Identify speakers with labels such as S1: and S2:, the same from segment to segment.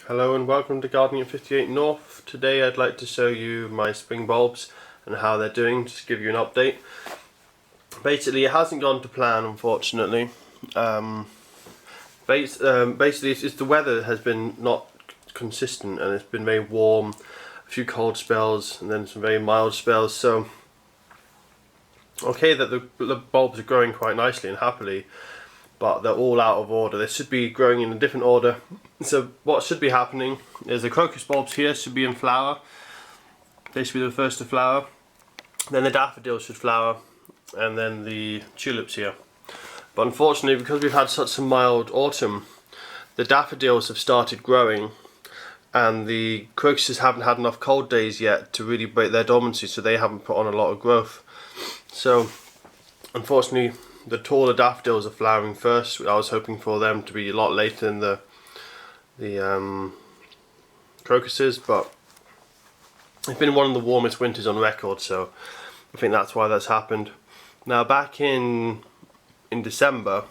S1: Hello and welcome to Gardening at 58 North. Today I'd like to show you my spring bulbs and how they're doing, just to give you an update. Basically it hasn't gone to plan, unfortunately. Basically it's the weather has been not consistent and it's been very warm, a few cold spells and then some very mild spells. So okay that the bulbs are growing quite nicely and happily, but they're all out of order. They should be growing in a different order. So what should be happening is the crocus bulbs here should be in flower. They should be the first to flower. Then the daffodils should flower, and then the tulips here. But unfortunately, because we've had such a mild autumn, the daffodils have started growing and the crocuses haven't had enough cold days yet to really break their dormancy, so they haven't put on a lot of growth. So unfortunately the taller daffodils are flowering first. I was hoping for them to be a lot later than the crocuses, but it's been one of the warmest winters on record, so I think that's why that's happened. Now back in December,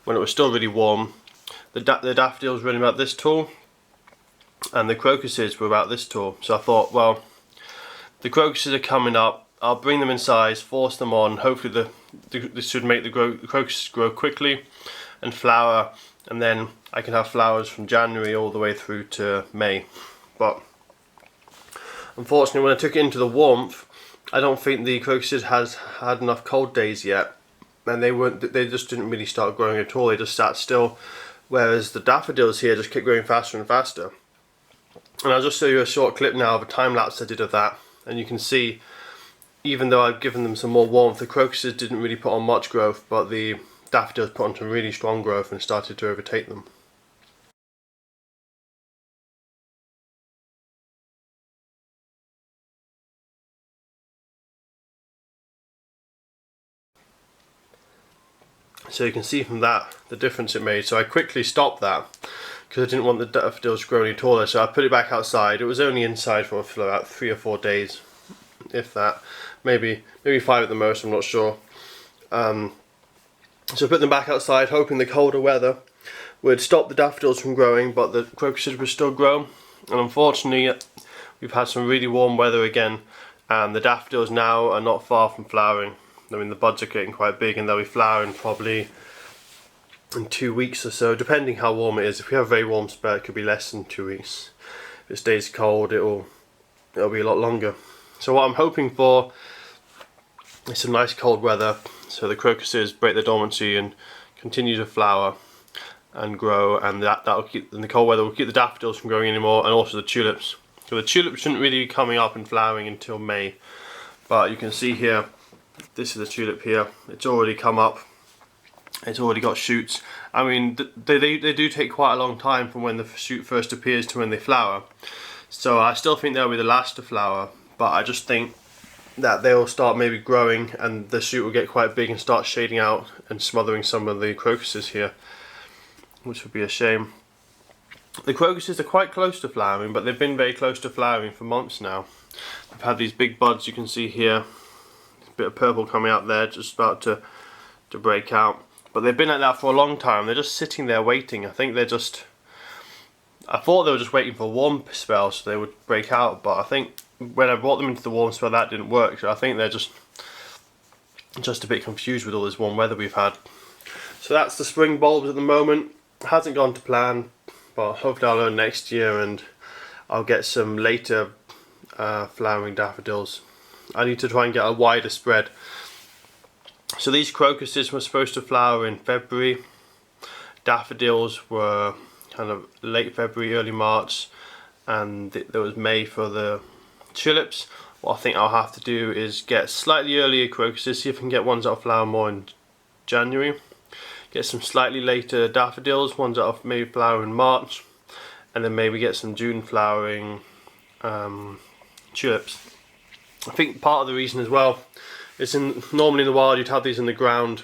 S1: when it was still really warm, the daffodils were only about this tall and the crocuses were about this tall. So I thought, well, the crocuses are coming up, I'll bring them in size, force them on. Hopefully this should make the crocuses grow quickly and flower, and then I can have flowers from January all the way through to May. But unfortunately when I took it into the warmth, I don't think the crocuses has had enough cold days yet, and they just didn't really start growing at all. They just sat still, whereas the daffodils here just kept growing faster and faster. And I'll just show you a short clip now of a time lapse I did of that, and you can see even though I've given them some more warmth, the crocuses didn't really put on much growth, but the daffodils put on some really strong growth and started to overtake them. So you can see from that the difference it made. So I quickly stopped that because I didn't want the daffodils to grow any taller, so I put it back outside. It was only inside for about 3 or 4 days, if that, maybe 5 at the most, I'm not sure. So I put them back outside, hoping the colder weather would stop the daffodils from growing, but the crocuses would still grow. And unfortunately we've had some really warm weather again, and the daffodils now are not far from flowering. I mean, the buds are getting quite big and they'll be flowering probably in 2 weeks or so, depending how warm it is. If we have a very warm spell, it could be less than 2 weeks. If it stays cold, it'll be a lot longer. So what I'm hoping for is some nice cold weather, so the crocuses break their dormancy and continue to flower and grow, and the cold weather will keep the daffodils from growing anymore, and also the tulips. So the tulips shouldn't really be coming up and flowering until May, but you can see here, this is the tulip here. It's already come up. It's already got shoots. I mean, they do take quite a long time from when the shoot first appears to when they flower. So I still think they'll be the last to flower, but I just think that they'll start maybe growing and the shoot will get quite big and start shading out and smothering some of the crocuses here, which would be a shame. The crocuses are quite close to flowering, but they've been very close to flowering for months now. They've had these big buds, you can see here, a bit of purple coming out there, just about to break out. But they've been like that for a long time. They're just sitting there waiting. I thought they were just waiting for a warm spell so they would break out, but I think when I brought them into the warm spell that didn't work. So I think they're just a bit confused with all this warm weather we've had. So that's the spring bulbs at the moment. It hasn't gone to plan, but hopefully I'll learn next year and I'll get some later flowering daffodils. I need to try and get a wider spread. So these crocuses were supposed to flower in February. Daffodils were kind of late February, early March, and there was May for the tulips. What I think I'll have to do is get slightly earlier crocuses, see if I can get ones that'll flower more in January. Get some slightly later daffodils, ones that'll maybe flower in March, and then maybe get some June flowering tulips. I think part of the reason as well is normally in the wild you'd have these in the ground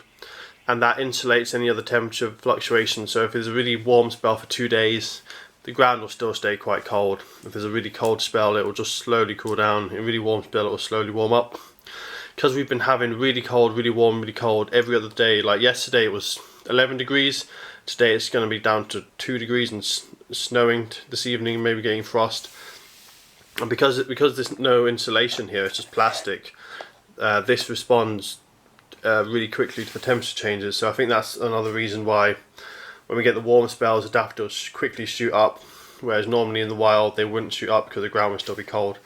S1: and that insulates any other temperature fluctuation. So if there's a really warm spell for 2 days, the ground will still stay quite cold. If there's a really cold spell, it will just slowly cool down. In a really warm spell, it will slowly warm up. Because we've been having really cold, really warm, really cold every other day. Like yesterday it was 11 degrees, today it's going to be down to 2 degrees and snowing this evening, maybe getting frost. And because there's no insulation here, it's just plastic, this responds really quickly to the temperature changes. So I think that's another reason why when we get the warm spells, the daffodils quickly shoot up, whereas normally in the wild they wouldn't shoot up because the ground would still be cold.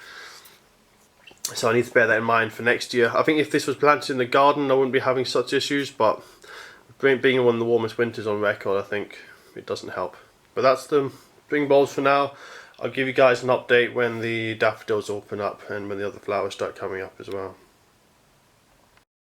S1: So I need to bear that in mind for next year. I think if this was planted in the garden, I wouldn't be having such issues, but being one of the warmest winters on record, I think it doesn't help. But that's the spring bulbs for now. I'll give you guys an update when the daffodils open up and when the other flowers start coming up as well.